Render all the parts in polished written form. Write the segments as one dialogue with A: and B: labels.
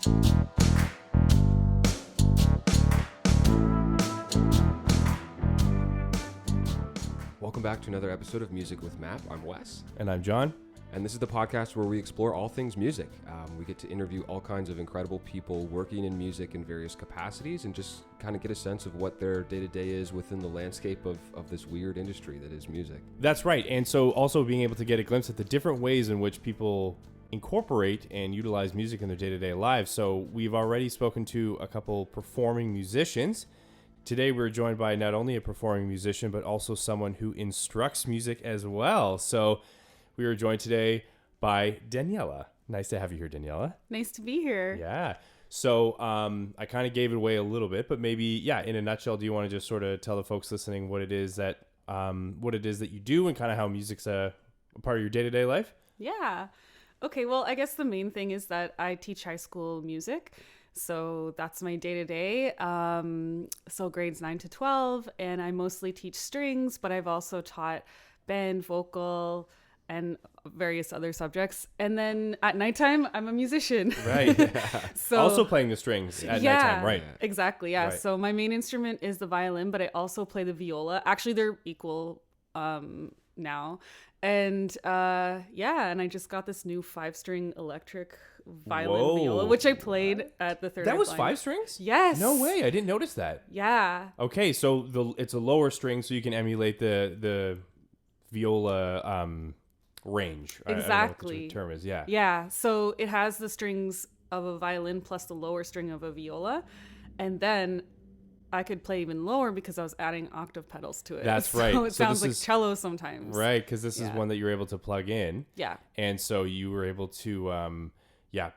A: Welcome back to another episode of Music with Matt. I'm Wes.
B: And I'm John.
A: And this is the podcast where we explore all things music. We get to interview all kinds of incredible people working in music in various capacities and just kind of get a sense of what their day-to-day is within the landscape of this weird industry that is music.
B: That's right. And so also being able to get a glimpse at the different ways in which people incorporate and utilize music in their day-to-day lives. So we've already spoken to a couple performing musicians. Today we're joined by not only a performing musician, but also someone who instructs music as well. So we are joined today by Daniela. Nice to have you here, Daniela.
C: Nice to be here.
B: Yeah. So I kind of gave it away a little bit, but maybe, in a nutshell, do you want to just sort of tell the folks listening what it is that you do and kind of how music's a part of your day-to-day life?
C: Yeah. Okay. Well, I guess the main thing is that I teach high school music. So that's my day-to-day. So grades 9 to 12, and I mostly teach strings, but I've also taught band, vocal, and various other subjects. And then at nighttime, I'm a musician.
B: Right. Yeah.
C: So
B: also playing the strings at nighttime, right?
C: Exactly. Yeah.
B: Right.
C: So my main instrument is the violin, but I also play the viola. Actually, they're equal now. And and I just got this new 5-string electric violin viola, which I played at the third.
B: That was 5 strings?
C: Yes.
B: No way. I didn't notice that.
C: Yeah.
B: Okay, so it's a lower string, so you can emulate the viola range.
C: Exactly.
B: I don't know what the term is. Yeah.
C: Yeah. So it has the strings of a violin plus the lower string of a viola, and then I could play even lower because I was adding octave pedals to it.
B: That's right.
C: So it
B: So
C: sounds
B: this
C: like
B: is-
C: cello sometimes.
B: Right, because this is one that you're able to plug in.
C: Yeah.
B: And so you were able to,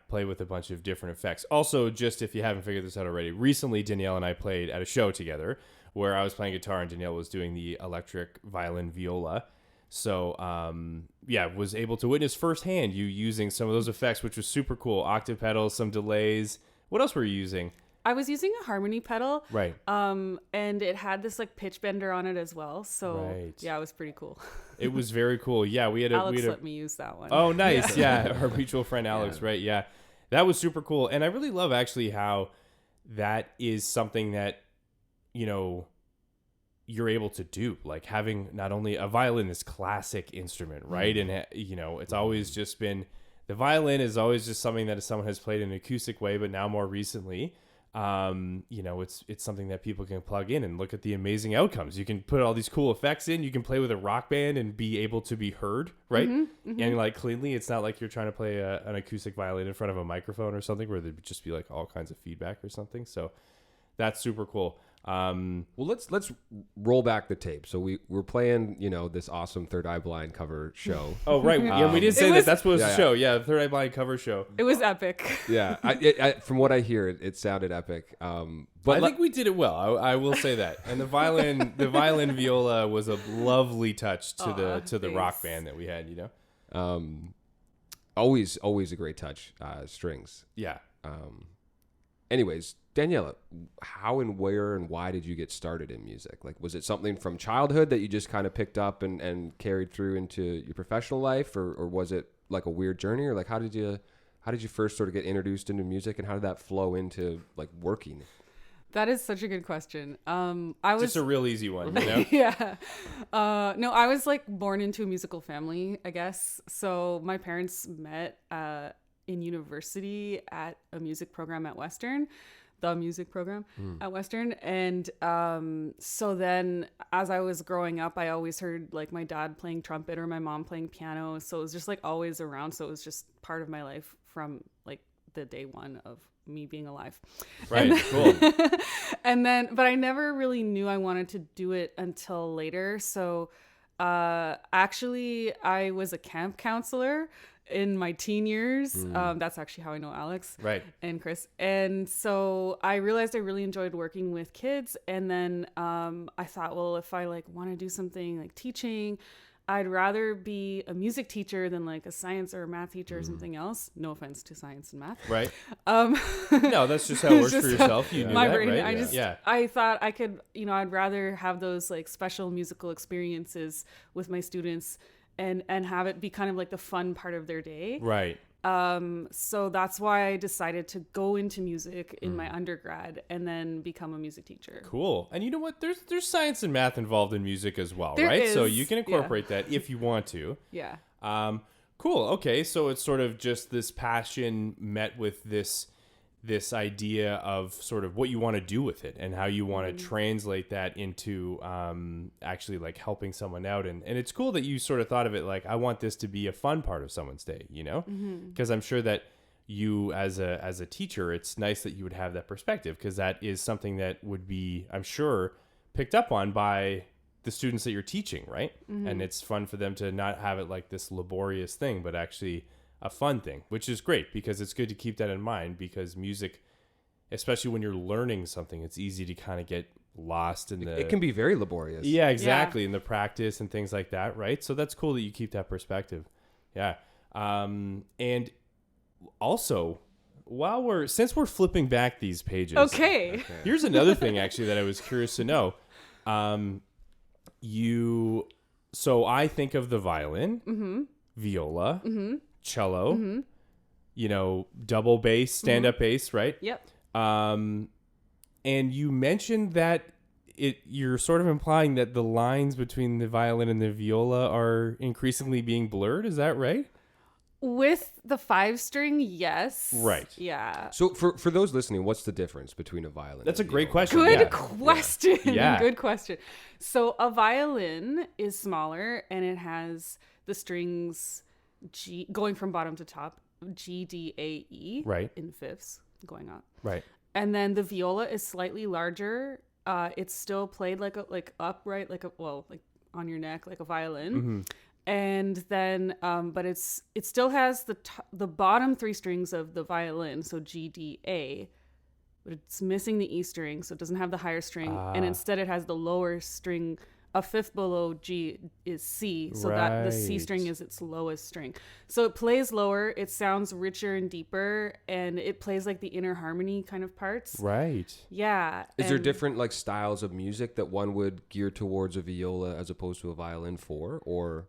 B: play with a bunch of different effects. Also, just if you haven't figured this out already, recently Danielle and I played at a show together where I was playing guitar and Danielle was doing the electric violin viola. So, was able to witness firsthand you using some of those effects, which was super cool. Octave pedals, some delays. What else were you using?
C: I was using a harmony pedal.
B: Right.
C: And it had this like pitch bender on it as well. So yeah, it was pretty cool.
B: It was very cool. Yeah,
C: Alex let me use that one.
B: Oh, nice. Yeah. Our mutual friend Alex, right? Yeah. That was super cool. And I really love actually how that is something that, you're able to do, like having not only a violin, this classic instrument, right? And, it's always just been, the violin is always just something that someone has played in an acoustic way, but now more recently, it's something that people can plug in and look at the amazing outcomes. You can put all these cool effects in, you can play with a rock band and be able to be heard, right?
C: Mm-hmm, mm-hmm.
B: And like cleanly, it's not like you're trying to play an acoustic violin in front of a microphone or something where there'd just be like all kinds of feedback or something. So that's super cool.
A: Well, let's roll back the tape. So we're playing, this awesome Third Eye Blind cover show.
B: Oh, right. Yeah, we did say that. That's what was the show. Yeah, the Third Eye Blind cover show.
C: It was epic.
A: Yeah. I from what I hear, it sounded epic. But
B: I think we did it well. I will say that. And the violin viola was a lovely touch to the rock band that we had,
A: Always a great touch, strings.
B: Yeah.
A: Anyways, Daniela, how and where and why did you get started in music? Like, was it something from childhood that you just kind of picked up and carried through into your professional life, or was it like a weird journey, or like how did you first sort of get introduced into music, and how did that flow into like working?
C: That is such a good question. I was
B: just a real easy one,
C: Yeah. No, I was like born into a musical family, I guess. So my parents met in university at a music program at Western. The music program at Western. And so then as I was growing up, I always heard like my dad playing trumpet or my mom playing piano. So it was just like always around. So it was just part of my life from like the day one of me being alive.
B: Right. Cool.
C: But I never really knew I wanted to do it until later. So actually I was a camp counselor in my teen years. That's actually how I know Alex and Chris. And so I realized I really enjoyed working with kids. And then I thought, well, if I like want to do something like teaching, I'd rather be a music teacher than like a science or a math teacher or something else. No offense to science and math.
B: Right. No, that's just how it works for yourself. You knew
C: my
B: that,
C: brain.
B: Right?
C: I thought I could, I'd rather have those like special musical experiences with my students and have it be kind of like the fun part of their day.
B: Right.
C: So that's why I decided to go into music in my undergrad and then become a music teacher.
B: Cool. And you know what? There's science and math involved in music as well,
C: There
B: right? So
C: is,
B: you can incorporate that if you want to.
C: Yeah.
B: Cool. Okay. So it's sort of just this passion met with this idea of sort of what you want to do with it and how you want to translate that into actually like helping someone out. And it's cool that you sort of thought of it like, I want this to be a fun part of someone's day, you know? Because I'm sure that you as a teacher, it's nice that you would have that perspective, because that is something that would be, I'm sure, picked up on by the students that you're teaching, right? And it's fun for them to not have it like this laborious thing, but actually a fun thing, which is great, because it's good to keep that in mind, because music, especially when you're learning something, it's easy to kind of get lost in the...
A: It can be very laborious.
B: Yeah, exactly. In the practice and things like that, right? So that's cool that you keep that perspective. Yeah. And also, since we're flipping back these pages...
C: Okay.
B: Here's another thing, actually, that I was curious to know. So I think of the violin, viola, cello, you know, double bass, stand-up bass, right?
C: Yep.
B: And you mentioned that you're sort of implying that the lines between the violin and the viola are increasingly being blurred. Is that right?
C: With the 5-string, yes.
B: Right.
C: Yeah.
A: So for those listening, what's the difference between a violin?
B: That's a
A: and
B: great
A: viola?
B: question.
C: Good
B: Yeah.
C: question.
B: Yeah.
C: Good question. So a violin is smaller and it has the strings G going from bottom to top, G, D, A, E,
B: Right.
C: in fifths going up.
B: Right.
C: And then the viola is slightly larger. It's still played like upright, like on your neck, like a violin. And then, but it still has the bottom 3 strings of the violin, so G, D, A, but it's missing the E string, so it doesn't have the higher string, and instead it has the lower string. A fifth below G is C, so that the C string is its lowest string. So it plays lower, it sounds richer and deeper, and it plays like the inner harmony kind of parts.
B: Right.
C: Yeah.
A: Is there different like styles of music that one would gear towards a viola as opposed to a violin for, or?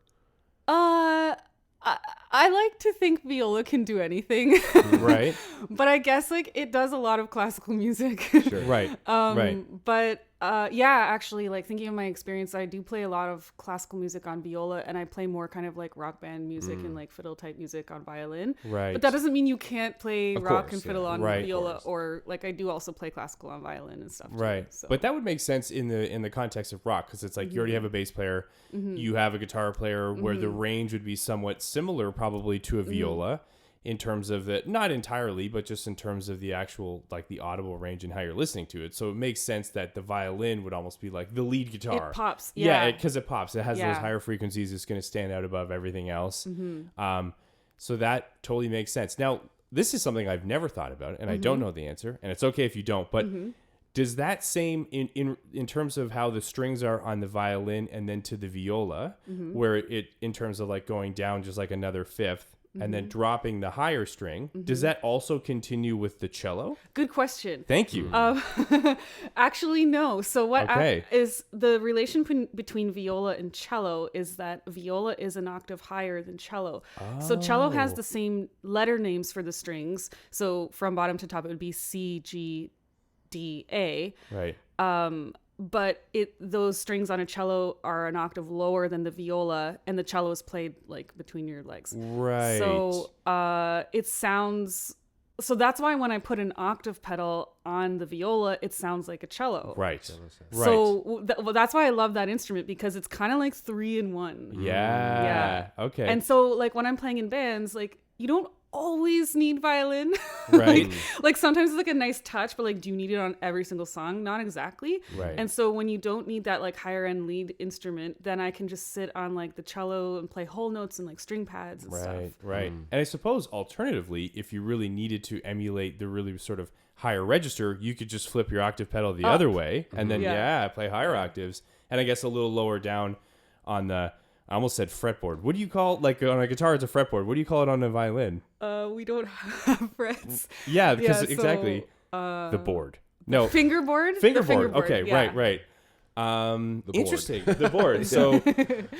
C: I like to think viola can do anything.
B: Right.
C: But I guess like it does a lot of classical music.
A: Sure.
B: Right. Right.
C: But yeah, actually, like thinking of my experience, I do play a lot of classical music on viola, and I play more kind of like rock band music and like fiddle type music on violin.
B: Right.
C: But that doesn't mean you can't play
A: Of
C: rock
A: course,
C: and fiddle
A: yeah.
C: on
B: Right.
C: viola, or like I do also play classical on violin and stuff.
B: Right.
C: Too, so.
B: But that would make sense in the context of rock, because it's like you already have a bass player, you have a guitar player, where the range would be somewhat similar probably to a viola in terms of the, not entirely, but just in terms of the actual, like the audible range and how you're listening to it. So it makes sense that the violin would almost be like the lead guitar.
C: It pops.
B: Yeah,
C: Yeah.
B: because it pops. It has those
C: Yeah.
B: higher frequencies. It's going to stand out above everything else. So that totally makes sense. Now, this is something I've never thought about, and I don't know the answer, and it's okay if you don't, but does that same in terms of how the strings are on the violin and then to the viola, where it in terms of like going down just like another fifth and then dropping the higher string, does that also continue with the cello?
C: Good question.
B: Thank you.
C: Actually, no. So what
B: Okay.
C: is the relation between viola and cello is that viola is an octave higher than cello. So cello has the same letter names for the strings. So from bottom to top, it would be C, G, D, A.
B: Right.
C: But those strings on a cello are an octave lower than the viola, and the cello is played like between your legs.
B: Right.
C: So it sounds. So that's why when I put an octave pedal on the viola, it sounds like a cello.
B: Right.
C: So that's why I love that instrument, because it's kind of like 3 in 1.
B: Yeah.
C: Yeah.
B: Okay.
C: And so like when I'm playing in bands, like you don't always need violin.
B: Right.
C: like sometimes it's like a nice touch, but like do you need it on every single song? Not exactly.
B: Right.
C: And so when you don't need that like higher end lead instrument, then I can just sit on like the cello and play whole notes and like string pads and stuff.
B: Right. And I suppose alternatively, if you really needed to emulate the really sort of higher register, you could just flip your octave pedal the other way and then play higher octaves, and I guess a little lower down on the, I almost said fretboard. What do you call, like on a guitar it's a fretboard, what do you call it on a violin?
C: We don't have frets.
B: Yeah, because
C: Yeah, so,
B: exactly the board. No,
C: Fingerboard?
B: fingerboard.
C: The
B: Okay,
C: yeah.
B: right.
A: board.
B: Interesting. The board. So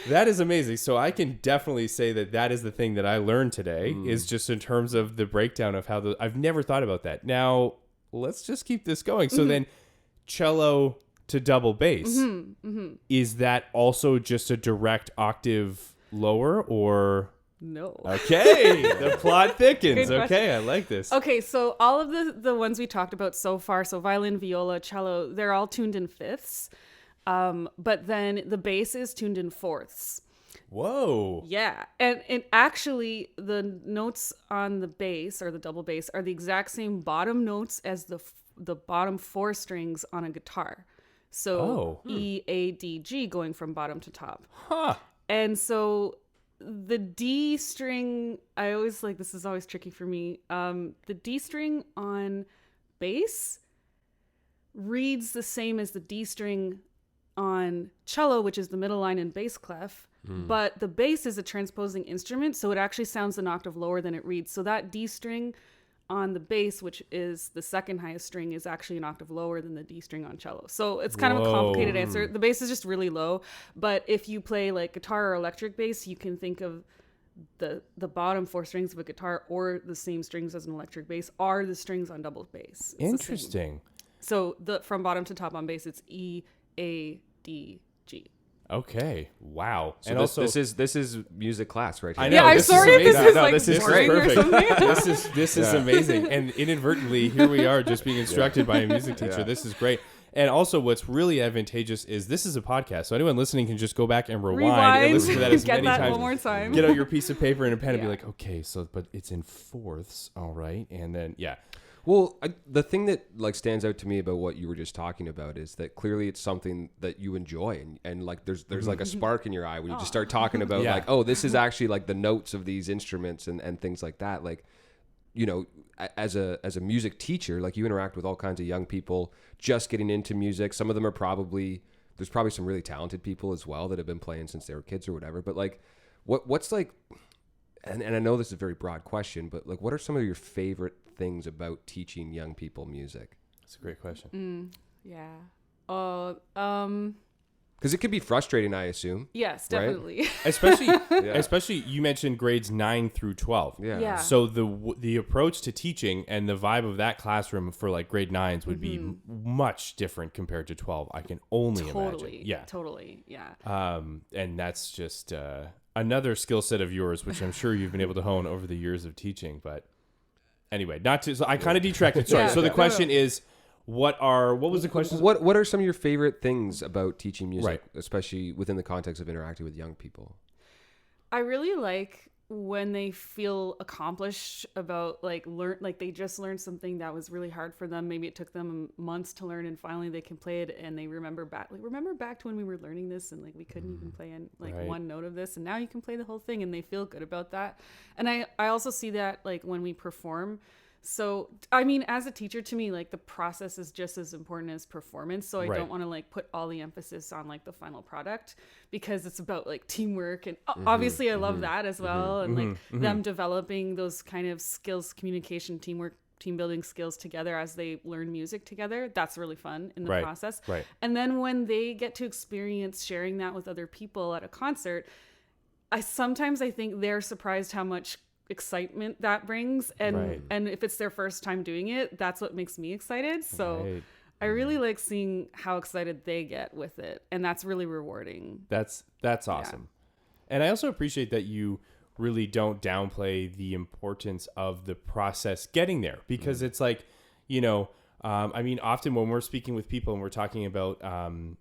B: that is amazing. So I can definitely say that is the thing that I learned today is just in terms of the breakdown of how I've never thought about that. Now let's just keep this going. So then cello to double bass, is that also just a direct octave lower or?
C: No.
B: Okay. The plot thickens.
C: Good
B: Okay. I like this.
C: Okay, so all of the ones we talked about so far, so violin, viola, cello, they're all tuned in fifths. But then the bass is tuned in fourths.
B: Whoa.
C: Yeah. And actually the notes on the bass or the double bass are the exact same bottom notes as the bottom four strings on a guitar. So E, A, D, G going from bottom to top.
B: Huh.
C: And so the D string, I always like, this is always tricky for me. The D string on bass reads the same as the D string on cello, which is the middle line and bass clef, but the bass is a transposing instrument, so it actually sounds an octave lower than it reads. So that D string on the bass, which is the second highest string, is actually an octave lower than the D string on cello. So it's kind of a complicated answer. The bass is just really low, but if you play like guitar or electric bass, you can think of the bottom four strings of a guitar or the same strings as an electric bass are the strings on double bass. It's
B: Interesting.
C: so from bottom to top on bass, it's E, A, D, G.
B: Okay. Wow.
A: So
B: and
A: this is music class right here.
B: I know.
C: Yeah, I'm
B: this
C: sorry
B: is
C: if this
B: amazing.
C: is
B: No,
C: like
B: this is
C: boring or
B: perfect.
C: something.
B: This is amazing. And inadvertently, here we are just being instructed by a music teacher.
A: Yeah.
B: This is great. And also, what's really advantageous is this is a podcast, so anyone listening can just go back and rewind and listen to that as
C: Get
B: many
C: that
B: times.
C: one more time.
B: Get out your piece of paper and a pen and be
C: Yeah.
B: like, okay, but it's in fourths, all right, and then
A: Well, the thing that like stands out to me about what you were just talking about is that clearly it's something that you enjoy, and like there's like a spark in your eye when you just start talking about
B: Yeah.
A: like, oh, this is actually like the notes of these instruments and things like that. Like, you know, as a music teacher, like you interact with all kinds of young people just getting into music. Some of them are there's probably some really talented people as well that have been playing since they were kids or whatever. But like, what's like, and I know this is a very broad question, but like, what are some of your favorite things about teaching young people music?
B: that's a great question.
C: Yeah.
A: Because it could be frustrating, I assume.
C: Yes,
A: Right?
C: definitely.
B: Especially you mentioned grades 9 through 12.
A: Yeah.
C: Yeah.
B: So the approach to teaching and the vibe of that classroom for like grade 9s would be much different compared to 12. I can only imagine. Yeah.
C: Totally. Yeah.
B: And that's just another skill set of yours, which I'm sure you've been able to hone over the years of teaching. But anyway, so I kind of detracted. Sorry.
C: Yeah.
B: So the question is, what was the question?
A: What are some of your favorite things about teaching music,
B: Right.
A: especially within the context of interacting with young people?
C: I really like when they feel accomplished about like they just learned something that was really hard for them. Maybe it took them months to learn and finally they can play it and they remember back to when we were learning this and like we couldn't even play one note of this and now you can play the whole thing and they feel good about that. And I also see that like when we perform. So, I mean, as a teacher, to me, like the process is just as important as performance. So I don't want to like put all the emphasis on like the final product because it's about like teamwork. And obviously I love that as well. And like them developing those kind of skills, communication, teamwork, team building skills together as they learn music together. That's really fun in the process.
B: Right.
C: And then when they get to experience sharing that with other people at a concert, I think they're surprised how much excitement that brings and if it's their first time doing it, that's what makes me excited. So I really like seeing how excited they get with it, and that's really rewarding.
B: That's awesome. And I also appreciate that you really don't downplay the importance of the process getting there, because it's like, you know, I mean, often when we're speaking with people and we're talking about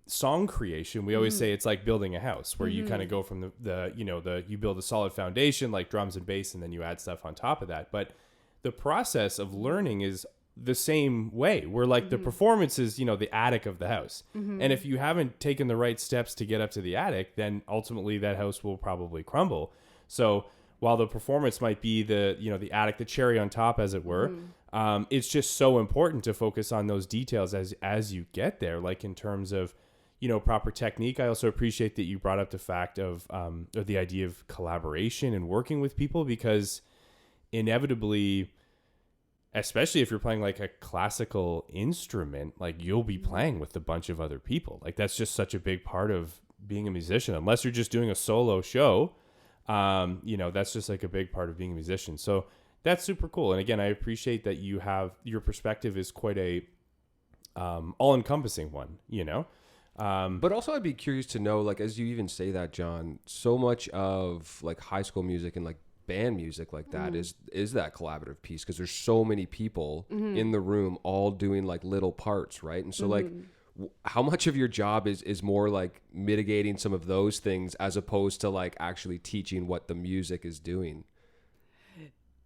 B: song creation, we always say it's like building a house where you kind of go from you build a solid foundation like drums and bass, and then you add stuff on top of that. But the process of learning is the same way, where like the performance is, the attic of the house. And if you haven't taken the right steps to get up to the attic, then ultimately that house will probably crumble. So while the performance might be the attic, the cherry on top, as it were, it's just so important to focus on those details as you get there, like in terms of, proper technique. I also appreciate that you brought up the fact of, or the idea of collaboration and working with people, because inevitably especially if you're playing like a classical instrument, like you'll be playing with a bunch of other people. Like that's just such a big part of being a musician, unless you're just doing a solo show. That's just like a big part of being a musician. So that's super cool. And again, I appreciate that your perspective is quite a all-encompassing one,
A: But also I'd be curious to know, like, as you even say that, John, so much of like high school music and like band music like that is that collaborative piece, because there's so many people in the room all doing like little parts, right? And so like how much of your job is more like mitigating some of those things as opposed to like actually teaching what the music is doing?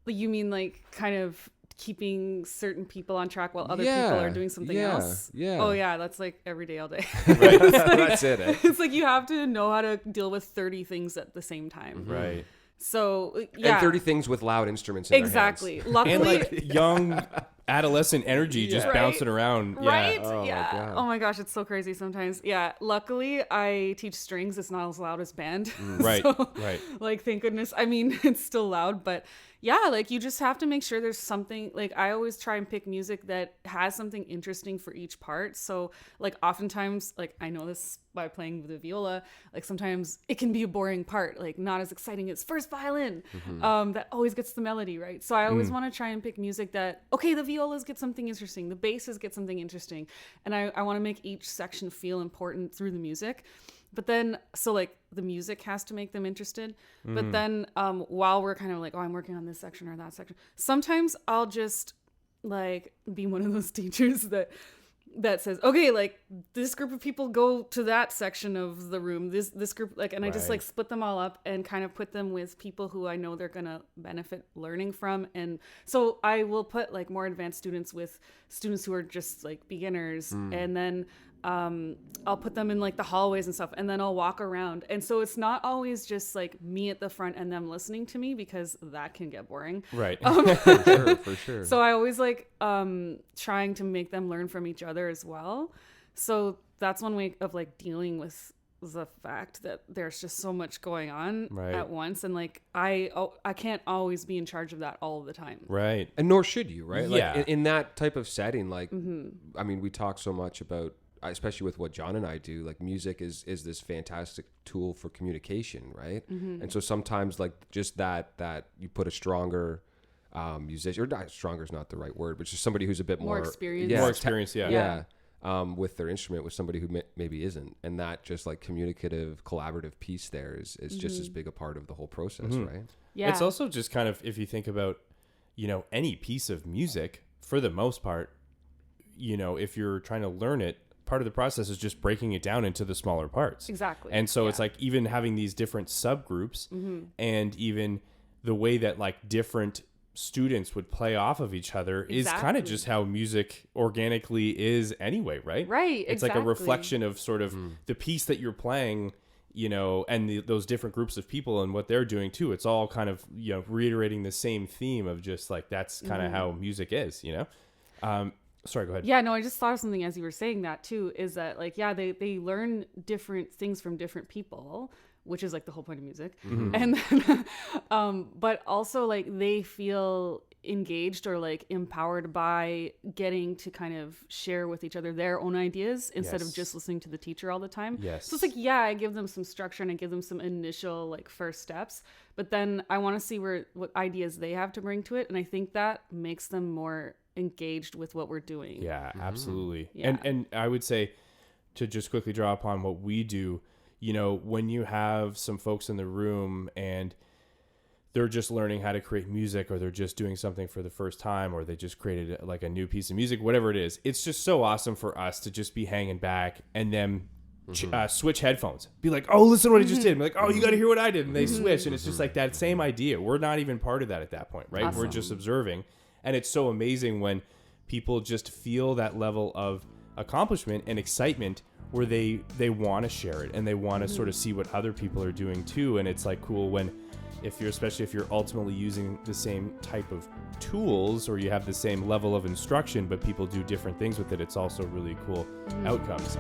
C: You mean like kind of keeping certain people on track while other people are doing something else?
A: Yeah.
C: Oh yeah, that's like every day, all day.
A: Right. That's it. Eh?
C: It's like you have to know how to deal with 30 things at the same time.
B: Right.
C: So yeah.
A: And 30 things with loud instruments in
C: exactly.
A: their hands.
C: Luckily,
B: And like young adolescent energy just
C: Right.
B: bouncing around.
C: right?
B: Yeah.
A: Oh,
C: yeah.
A: my God.
C: Oh my gosh, it's so crazy sometimes. Yeah. Luckily, I teach strings. It's not as loud as band.
B: Right.
C: So,
B: Right.
C: Like, thank goodness. I mean, it's still loud, but yeah, like you just have to make sure there's something. Like I always try and pick music that has something interesting for each part. So like oftentimes, like I know this by playing the viola, like sometimes it can be a boring part, like not as exciting as first violin. That always gets the melody, right? So I always want to try and pick music that, okay, the violas get something interesting, the basses get something interesting, and I want to make each section feel important through the music. But then, so like the music has to make them interested. But then while we're kind of like, oh, I'm working on this section or that section, sometimes I'll just like be one of those teachers that says, okay, like this group of people go to that section of the room, this group, like, and I just like split them all up and kind of put them with people who I know they're gonna benefit learning from. And so I will put like more advanced students with students who are just like beginners, and then I'll put them in like the hallways and stuff, and then I'll walk around. And so it's not always just like me at the front and them listening to me, because that can get boring.
B: Right.
A: For sure.
C: So I always like trying to make them learn from each other as well. So that's one way of like dealing with the fact that there's just so much going on at once, and like I can't always be in charge of that all of the time.
B: Right.
A: And nor should you, right?
B: Yeah.
A: Like in that type of setting, like, I mean, we talk so much about, especially with what John and I do, like music is this fantastic tool for communication, right? And so sometimes like just that you put a stronger musician, or not stronger is not the right word, but just somebody who's a bit more
C: experienced.
B: More experience, yeah.
A: With their instrument, with somebody who maybe isn't, and that just like communicative, collaborative piece there is just as big a part of the whole process, right?
C: Yeah.
B: It's also just kind of, if you think about, any piece of music, for the most part, if you're trying to learn it, part of the process is just breaking it down into the smaller parts.
C: Exactly.
B: And so it's like even having these different subgroups, and even the way that like different students would play off of each other is kind of just how music organically is anyway, right?
C: Right.
B: It's like a reflection of sort of the piece that you're playing, and those different groups of people and what they're doing too. It's all kind of, reiterating the same theme of just like, that's kind of how music is, Sorry, go ahead.
C: Yeah, no, I just thought of something as you were saying that too, is that like, yeah, they learn different things from different people, which is like the whole point of music. And then, but also like they feel engaged or like empowered by getting to kind of share with each other their own ideas instead of just listening to the teacher all the time.
B: Yes.
C: So it's like, yeah, I give them some structure and I give them some initial like first steps, but then I want to see what ideas they have to bring to it. And I think that makes them more engaged with what we're doing.
B: Yeah, absolutely.
C: Yeah.
B: And I would say, to just quickly draw upon what we do, when you have some folks in the room and they're just learning how to create music, or they're just doing something for the first time, or they just created like a new piece of music, whatever it is, it's just so awesome for us to just be hanging back and then switch headphones, be like, oh, listen to what I just did, and be like, oh, you got to hear what I did, and they switch, and it's just like that same idea. We're not even part of that at that point, right?
C: Awesome.
B: We're just observing. And it's so amazing when people just feel that level of accomplishment and excitement where they want to share it and they want to sort of see what other people are doing too. And it's like cool when, especially if you're ultimately using the same type of tools, or you have the same level of instruction, but people do different things with it, it's also really cool outcomes.